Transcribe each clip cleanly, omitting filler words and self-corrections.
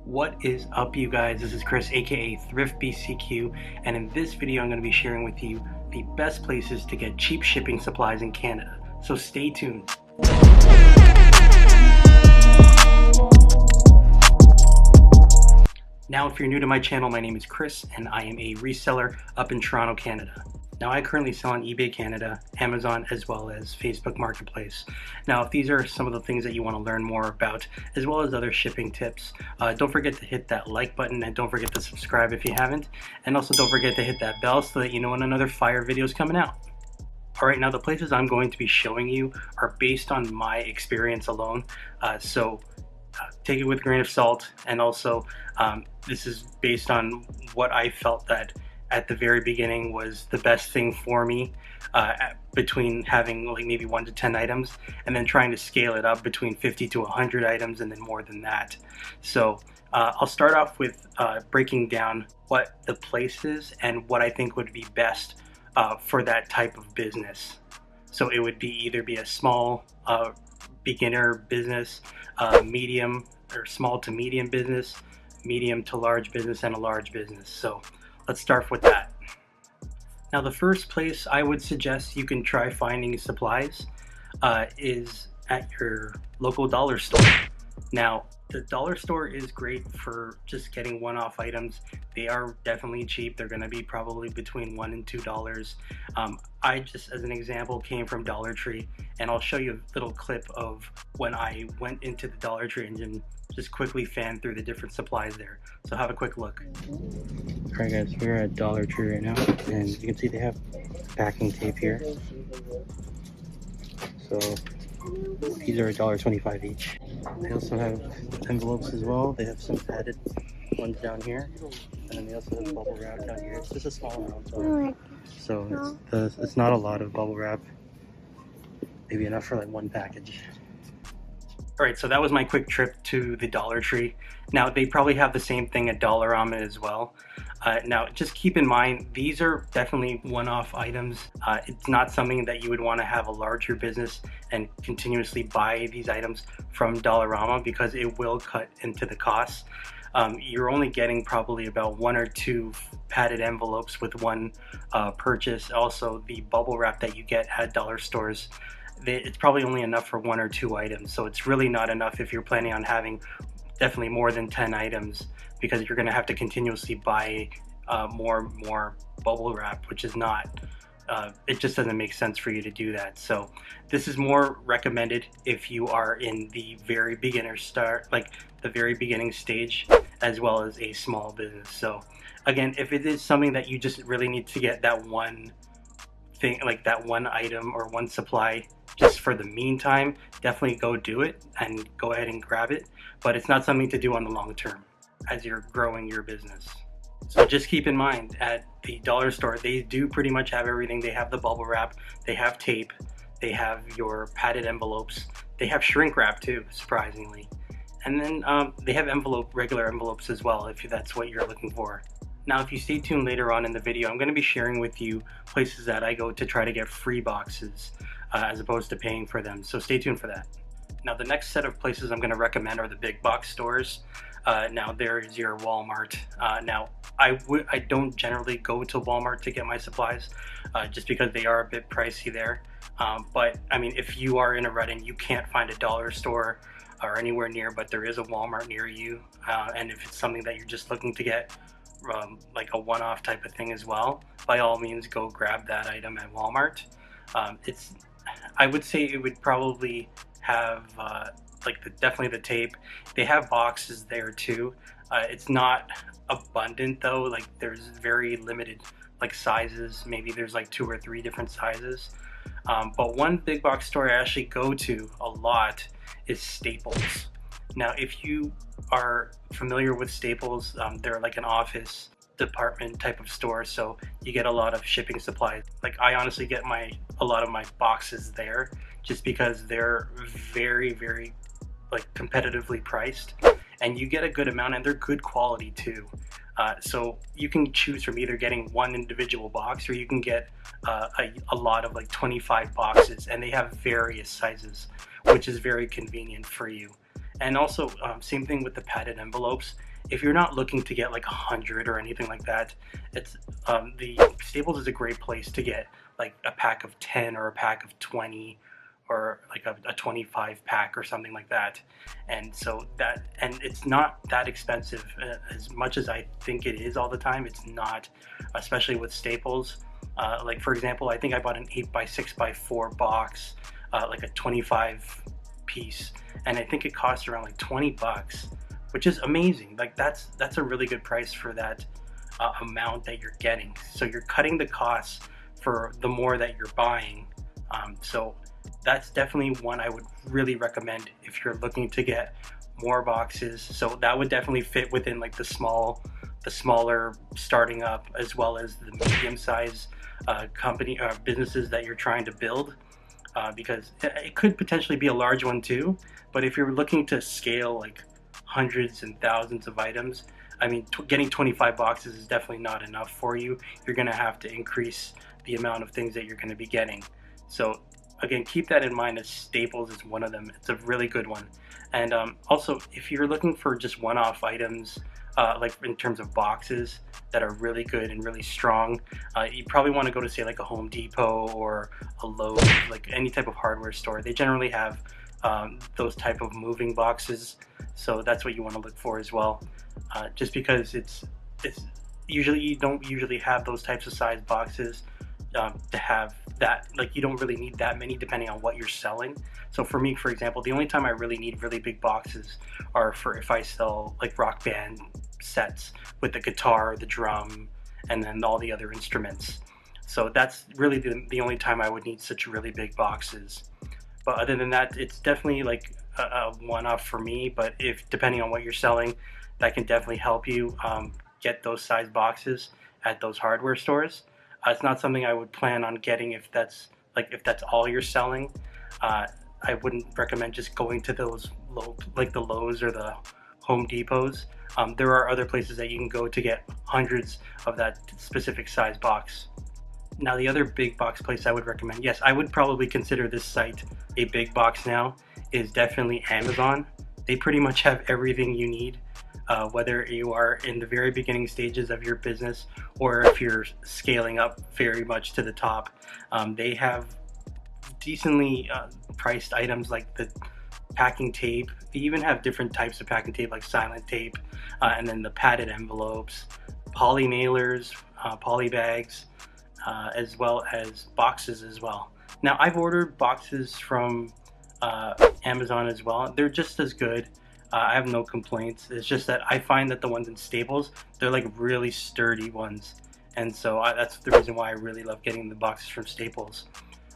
What is up, you guys? This is Chris, aka Thrift BCQ, and in this video I'm going to be sharing with you the best places to get cheap shipping supplies in Canada. So stay tuned. Now, if you're new to my channel, my name is Chris and I am a reseller up in Toronto, Canada. Now, I currently sell on eBay Canada, Amazon, as well as Facebook Marketplace. Now, if these are some of the things that you want to learn more about, as well as other shipping tips, don't forget to hit that like button and don't forget to subscribe if you haven't. And also don't forget to hit that bell so that you know when another fire video is coming out. Alright, now the places I'm going to be showing you are based on my experience alone. Take it with a grain of salt, and also this is based on what I felt that at the very beginning was the best thing for me, between having like maybe 1 to 10 items and then trying to scale it up between 50 to 100 items and then more than that. So I'll start off with breaking down what the place is and what I think would be best for that type of business. So it would be either be a small beginner business, medium or small to medium business, medium to large business, and a large business. So let's start with that. Now, the first place I would suggest you can try finding supplies is at your local dollar store. Now, the dollar store is great for just getting one-off items. They are definitely cheap. They're going to be probably between $1 and $2. I just, as an example, came from Dollar Tree, and I'll show you a little clip of when I went into the Dollar Tree and just quickly fanned through the different supplies there. So have a quick look. Alright guys, we're at Dollar Tree right now, and you can see they have packing tape here. So these are $1.25 each. They also have envelopes as well. They have some padded ones down here, and then they also have bubble wrap down here. It's just a small amount, so it's not a lot of bubble wrap. Maybe enough for like one package. Alright, so that was my quick trip to the Dollar Tree. Now, they probably have the same thing at Dollarama as well. Now, just keep in mind, these are definitely one-off items. It's not something that you would want to have a larger business and continuously buy these items from Dollarama, because it will cut into the costs. You're only getting probably about 1 or 2 padded envelopes with one purchase. Also, the bubble wrap that you get at dollar stores, it's probably only enough for 1 or 2 items. So it's really not enough if you're planning on having definitely more than 10 items, because you're going to have to continuously buy more bubble wrap, which is not, it just doesn't make sense for you to do that. So this is more recommended if you are in the very beginner start, like the very beginning stage, as well as a small business. So again, if it is something that you just really need to get that one thing, like that one item or one supply just for the meantime, definitely go do it and go ahead and grab it. But it's not something to do on the long term as you're growing your business. So just keep in mind, at the dollar store, they do pretty much have everything. They have the bubble wrap, they have tape, they have your padded envelopes, they have shrink wrap too, surprisingly. And then they have regular envelopes as well, if that's what you're looking for. Now, if you stay tuned later on in the video, I'm going to be sharing with you places that I go to try to get free boxes as opposed to paying for them. So stay tuned for that. Now, the next set of places I'm going to recommend are the big box stores. Now, there is your Walmart. Now, I don't generally go to Walmart to get my supplies, just because they are a bit pricey there. But I mean, if you are in a rut and you can't find a dollar store or anywhere near, but there is a Walmart near you, and if it's something that you're just looking to get, like a one-off type of thing as well, by all means go grab that item at Walmart. I would say it would probably have definitely the tape. They have boxes there too. It's not abundant though, like there's very limited like sizes. Maybe there's like 2 or 3 different sizes. But one big box store I actually go to a lot is Staples. Now, if you are familiar with Staples, they're like an office department type of store, so you get a lot of shipping supplies. Like, I honestly get a lot of my boxes there just because they're very like competitively priced, and you get a good amount, and they're good quality too. So you can choose from either getting one individual box, or you can get a lot of like 25 boxes, and they have various sizes, which is very convenient for you. And also, same thing with the padded envelopes. If you're not looking to get like 100 or anything like that, it's the Staples is a great place to get like a pack of 10 or a pack of 20 or like a 25 pack or something like that. And so that, and it's not that expensive as much as I think it is all the time. It's not, especially with Staples. Like for example, I think I bought an 8x6x4 box, like a 25 piece, and I think it cost around like $20, which is amazing. Like that's a really good price for that amount that you're getting. So you're cutting the costs for the more that you're buying. So that's definitely one I would really recommend if you're looking to get more boxes. So that would definitely fit within like the smaller starting up, as well as the medium size company businesses that you're trying to build, because it could potentially be a large one too. But if you're looking to scale like hundreds and thousands of items, I mean, getting 25 boxes is definitely not enough for you. You're going to have to increase the amount of things that you're going to be getting. So again, keep that in mind, as Staples is one of them. It's a really good one. And also, if you're looking for just one-off items, like in terms of boxes that are really good and really strong, you probably want to go to, say, like a Home Depot or a Lowe's, like any type of hardware store. They generally have those type of moving boxes, so that's what you want to look for as well. Just because it's usually, you don't usually have those types of size boxes to have that, like you don't really need that many depending on what you're selling. So for me, for example, the only time I really need really big boxes are for if I sell like rock band sets with the guitar, the drum, and then all the other instruments. So that's really the only time I would need such really big boxes. But other than that, it's definitely like a one-off for me. But if depending on what you're selling, that can definitely help you get those size boxes at those hardware stores. It's not something I would plan on getting if that's all you're selling. I wouldn't recommend just going to those like the Lowe's or the Home Depots. There are other places that you can go to get hundreds of that specific size box. Now, the other big box place I would recommend, yes, I would probably consider this site a big box now, is definitely Amazon. They pretty much have everything you need, whether you are in the very beginning stages of your business or if you're scaling up very much to the top. They have decently priced items like the packing tape. They even have different types of packing tape like silent tape, and then the padded envelopes, poly mailers, poly bags, as well as boxes as well. Now, I've ordered boxes from Amazon as well. They're just as good. I have no complaints. It's just that I find that the ones in Staples, they're like really sturdy ones. And so that's the reason why I really love getting the boxes from Staples.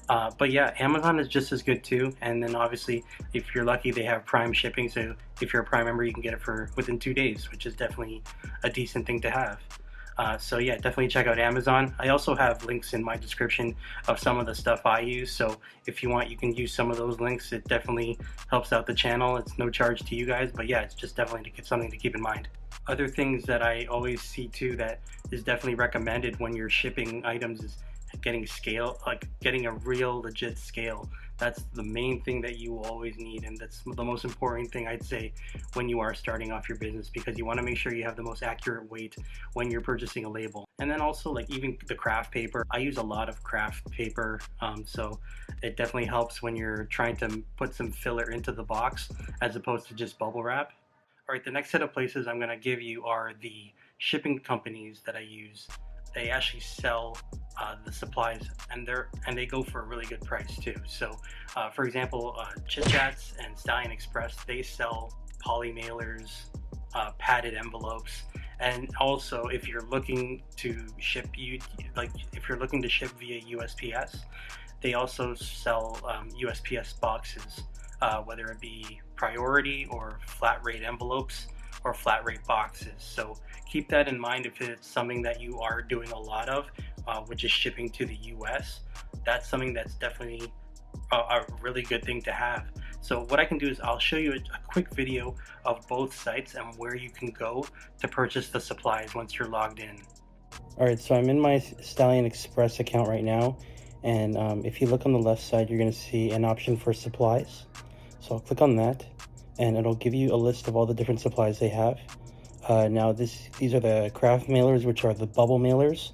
But yeah, Amazon is just as good too. And then obviously, if you're lucky, they have Prime shipping. So if you're a Prime member, you can get it for within 2 days, which is definitely a decent thing to have. So yeah, definitely check out Amazon. I also have links in my description of some of the stuff I use. So if you want, you can use some of those links. It definitely helps out the channel. It's no charge to you guys, but yeah, it's just definitely something to keep in mind. Other things that I always see too that is definitely recommended when you're shipping items is getting scale, like getting a real legit scale. That's the main thing that you will always need, and that's the most important thing I'd say when you are starting off your business, because you want to make sure you have the most accurate weight when you're purchasing a label. And then also, like, even the craft paper, I use a lot of craft paper, so it definitely helps when you're trying to put some filler into the box as opposed to just bubble wrap. All right, the next set of places I'm going to give you are the shipping companies that I use. They actually sell the supplies, and they go for a really good price too. So, for example, Chit Chats and Stallion Express, they sell poly mailers, padded envelopes, and also if you're looking to ship if you're looking to ship via USPS, they also sell USPS boxes, whether it be priority or flat rate envelopes or flat rate boxes. So keep that in mind if it's something that you are doing a lot of, which is shipping to the US. That's something that's definitely a really good thing to have. So what I can do is I'll show you a quick video of both sites and where you can go to purchase the supplies once you're logged in. Alright, so I'm in my Stallion Express account right now, and if you look on the left side, you're going to see an option for supplies. So I'll click on that. and it'll give you a list of all the different supplies they have. Now these are the craft mailers, which are the bubble mailers.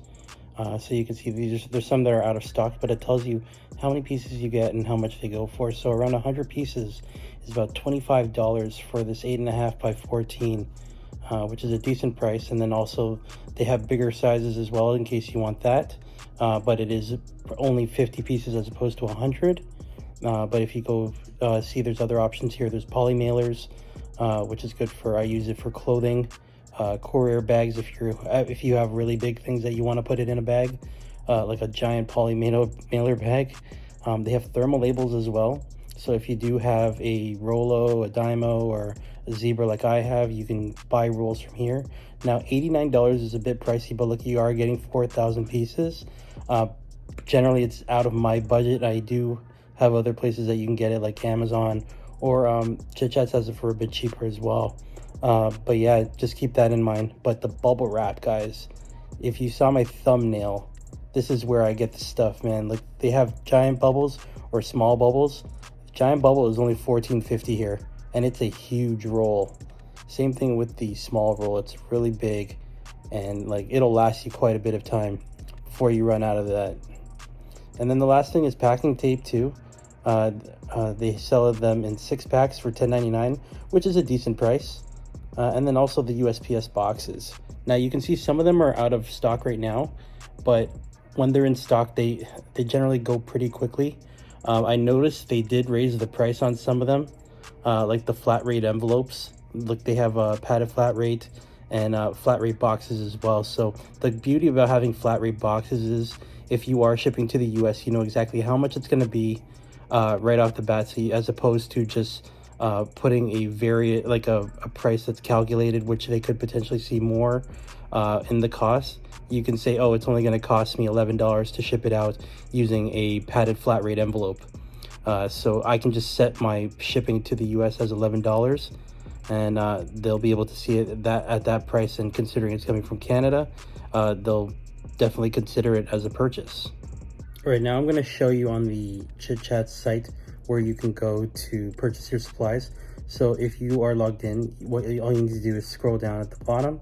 So you can see there's some that are out of stock, but it tells you how many pieces you get and how much they go for. So around 100 pieces is about $25 for this 8.5 by 14, which is a decent price. And then also they have bigger sizes as well in case you want that. But it is only 50 pieces as opposed to 100. But if you go see, there's other options here. There's poly mailers, which is good for, I use it for clothing. Courier bags, if you have really big things that you want to put it in a bag, like a giant poly mailer bag. They have thermal labels as well, so if you do have a Rolo, a Dymo, or a Zebra like I have, you can buy rolls from here. Now $89 is a bit pricey, but look, you are getting 4,000 pieces. Generally it's out of my budget. I do have other places that you can get it, like Amazon, or Chit Chats has it for a bit cheaper as well. But yeah, just keep that in mind. But the bubble wrap, guys, if you saw my thumbnail, this is where I get the stuff, man. Like, they have giant bubbles or small bubbles. Giant bubble is only $14.50 here, and it's a huge roll. Same thing with the small roll. It's really big, and like, it'll last you quite a bit of time before you run out of that. And then the last thing is packing tape too. They sell them in 6-packs for $10.99, which is a decent price. And then also the USPS boxes. Now you can see some of them are out of stock right now, but when they're in stock, they generally go pretty quickly. I noticed they did raise the price on some of them, like the flat rate envelopes. Look, they have a padded flat rate and flat rate boxes as well. So the beauty about having flat rate boxes is if you are shipping to the US, you know exactly how much it's going to be right off the bat, so as opposed to just putting a price that's calculated, which they could potentially see more in the cost. You can say, oh, it's only going to cost me $11 to ship it out using a padded flat rate envelope. So I can just set my shipping to the US as $11, and they'll be able to see it at that price. And considering it's coming from Canada, they'll definitely consider it as a purchase. All right, now I'm going to show you on the Chit Chat site where you can go to purchase your supplies. So if you are logged in, all you need to do is scroll down at the bottom,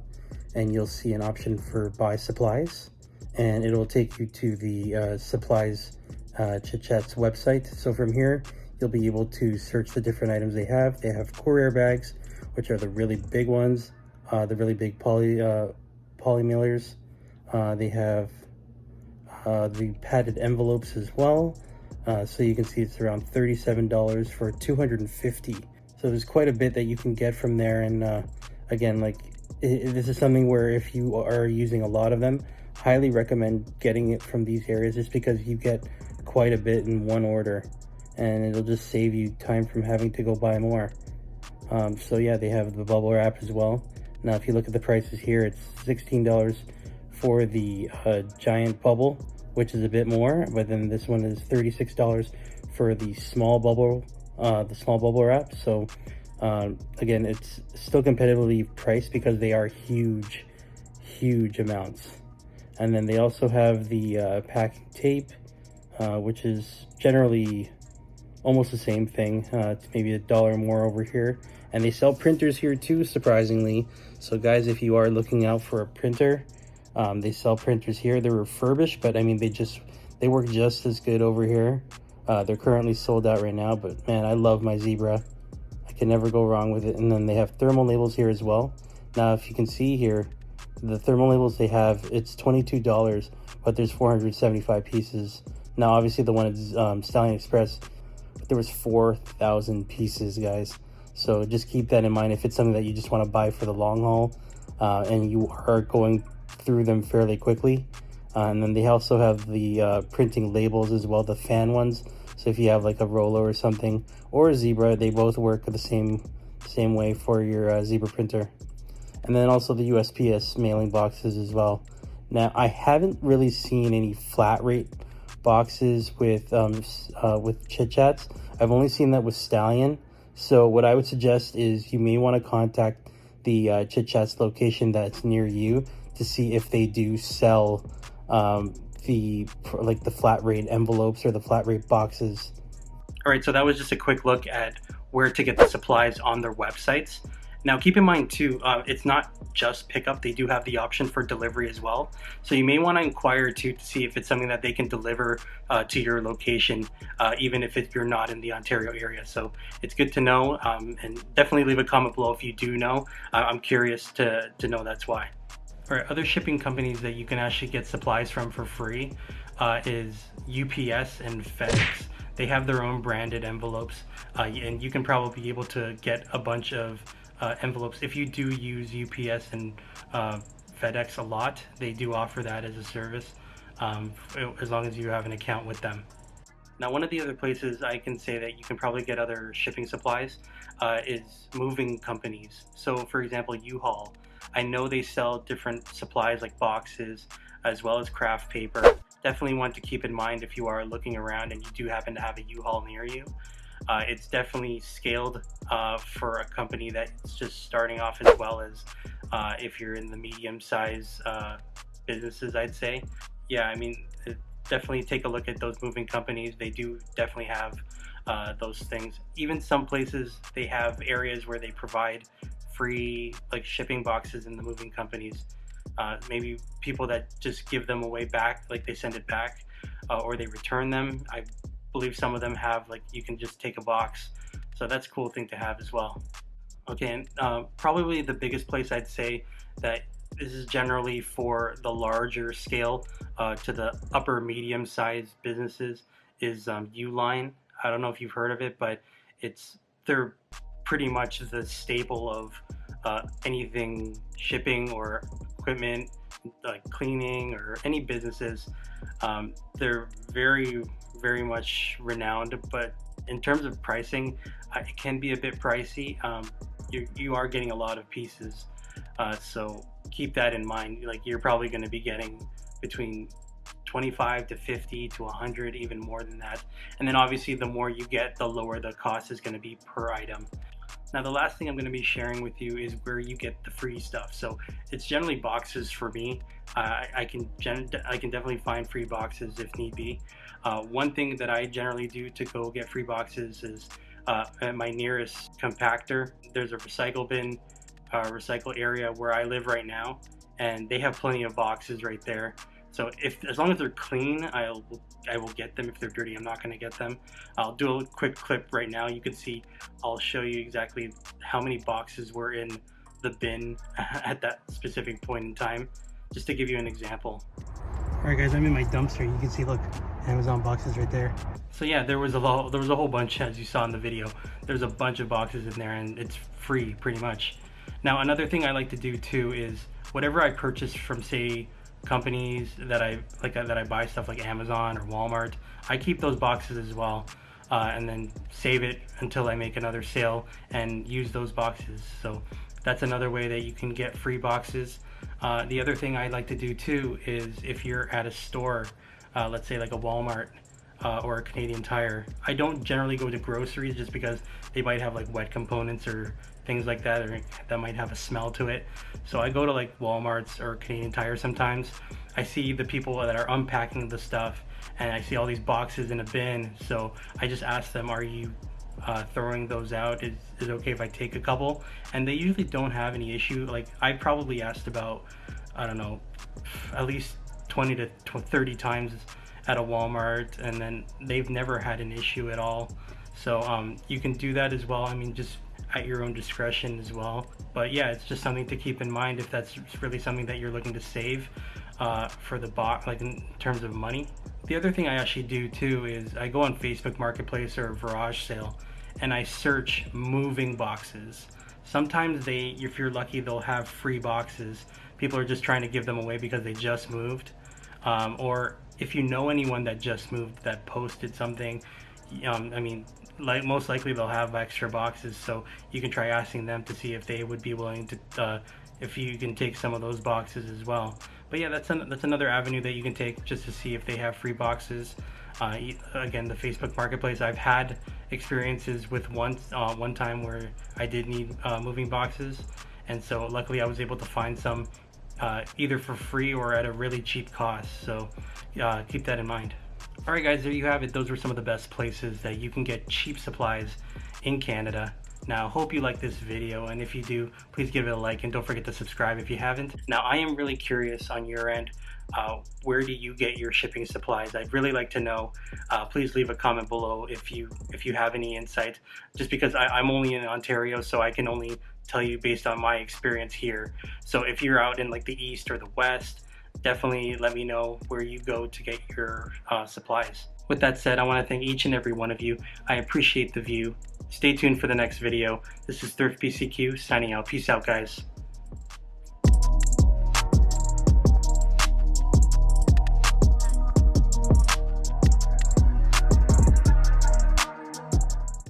and you'll see an option for buy supplies, and it'll take you to the supplies Chit Chat's website. So from here, you'll be able to search the different items they have. They have courier bags, which are the really big ones, the really big poly mailers. They have the padded envelopes as well. So you can see it's around $37 for 250. So there's quite a bit that you can get from there. And again, like, this is something where if you are using a lot of them, highly recommend getting it from these areas, just because you get quite a bit in one order, and it'll just save you time from having to go buy more. So yeah, they have the bubble wrap as well. Now if you look at the prices here, it's $16 for the giant bubble, which is a bit more, but then this one is $36 for the small bubble wrap. So again, it's still competitively priced because they are huge amounts. And then they also have the packing tape, which is generally almost the same thing. It's maybe $1 more over here. And they sell printers here too, surprisingly. So guys, if you are looking out for a printer, they sell printers here. They're refurbished, but I mean, they work just as good over here. They're currently sold out right now, but man, I love my Zebra. I can never go wrong with it. And then they have thermal labels here as well. Now, if you can see here, the thermal labels they have, it's $22, but there's 475 pieces. Now, obviously the one at Stallion Express, there was 4,000 pieces, guys. So just keep that in mind if it's something that you just want to buy for the long haul, and you are going through them fairly quickly. And then they also have the printing labels as well, the fan ones. So if you have like a Rolo or something, or a Zebra, they both work the same way for your Zebra printer. And then also the USPS mailing boxes as well. Now, I haven't really seen any flat rate boxes with Chit Chats. I've only seen that with Stallion. So what I would suggest is you may want to contact the Chit Chats location that's near you to see if they do sell the flat rate envelopes or the flat rate boxes. All right, so that was just a quick look at where to get the supplies on their websites. Now keep in mind too, it's not just pickup, they do have the option for delivery as well. So you may want to inquire too to see if it's something that they can deliver to your location, even if you're not in the Ontario area. So it's good to know, and definitely leave a comment below if you do know. I'm curious to know that's why. All right, other shipping companies that you can actually get supplies from for free is UPS and FedEx. They have their own branded envelopes, and you can probably be able to get a bunch of envelopes. If you do use UPS and FedEx a lot, they do offer that as a service, as long as you have an account with them. Now, one of the other places I can say that you can probably get other shipping supplies is moving companies. So for example, U-Haul. I know they sell different supplies like boxes as well as craft paper. Definitely want to keep in mind if you are looking around and you do happen to have a U-Haul near you. It's definitely scaled for a company that's just starting off, as well as if you're in the medium size businesses, I'd say. Yeah, I mean, definitely take a look at those moving companies. They do definitely have those things. Even some places, they have areas where they provide free like shipping boxes in the moving companies. Maybe people that just give them away back, like they send it back, or they return them. I believe some of them have, like, you can just take a box, so that's a cool thing to have as well. Okay, and probably the biggest place I'd say that this is generally for the larger scale to the upper medium sized businesses is Uline. I don't know if you've heard of it, but they're pretty much the staple of anything shipping or equipment, like cleaning or any businesses. They're very much renowned, but in terms of pricing, it can be a bit pricey. You are getting a lot of pieces, so keep that in mind. Like, you're probably going to be getting between 25 to 50 to 100, even more than that. And then obviously the more you get, the lower the cost is going to be per item. Now, the last thing I'm going to be sharing with you is where you get the free stuff. So it's generally boxes for me. I can definitely find free boxes if need be. One thing that I generally do to go get free boxes is at my nearest compactor, there's a recycle bin, recycle area where I live right now, and they have plenty of boxes right there. So as long as they're clean, I will get them. If they're dirty, I'm not going to get them. I'll do a quick clip right now. You can see, I'll show you exactly how many boxes were in the bin at that specific point in time, just to give you an example. All right, guys, I'm in my dumpster. You can see, look, Amazon boxes right there. So yeah, there was a whole bunch, as you saw in the video. There's a bunch of boxes in there, and it's free pretty much. Now, another thing I like to do too is whatever I purchase from, say, companies that I buy stuff like Amazon or Walmart, I keep those boxes as well, and then save it until I make another sale and use those boxes. So that's another way that you can get free boxes. The other thing I like to do too is if you're at a store, let's say like a Walmart or a Canadian Tire, I don't generally go to groceries just because they might have like wet components or things like that, or that might have a smell to it. So I go to like Walmart's or Canadian Tire sometimes. I see the people that are unpacking the stuff, and I see all these boxes in a bin. So I just ask them, are you throwing those out? Is it okay if I take a couple? And they usually don't have any issue. Like, I probably asked about, I don't know, at least 20 to 30 times at a Walmart, and then they've never had an issue at all. So you can do that as well. I mean, just at your own discretion as well. But yeah, it's just something to keep in mind if that's really something that you're looking to save for the box, like in terms of money. The other thing I actually do too is I go on Facebook Marketplace or Garage Sale, and I search moving boxes. Sometimes if you're lucky, they'll have free boxes. People are just trying to give them away because they just moved. Or if you know anyone that just moved that posted something, I mean, like, most likely they'll have extra boxes, so you can try asking them to see if they would be willing to, if you can take some of those boxes as well. But yeah, that's another avenue that you can take, just to see if they have free boxes. Again, the Facebook Marketplace, I've had experiences with one time where I did need moving boxes, and so luckily I was able to find some either for free or at a really cheap cost. So keep that in mind. Alright guys, there you have it. Those were some of the best places that you can get cheap supplies in Canada. Now, hope you like this video, and if you do, please give it a like and don't forget to subscribe if you haven't. Now, I am really curious on your end, where do you get your shipping supplies? I'd really like to know. Please leave a comment below if you have any insight, just because I'm only in Ontario, so I can only tell you based on my experience here. So if you're out in like the east or the west, definitely let me know where you go to get your supplies. With that said, I want to thank each and every one of you. I appreciate the view. Stay tuned for the next video. This is Thrift PCQ signing out. Peace out, guys.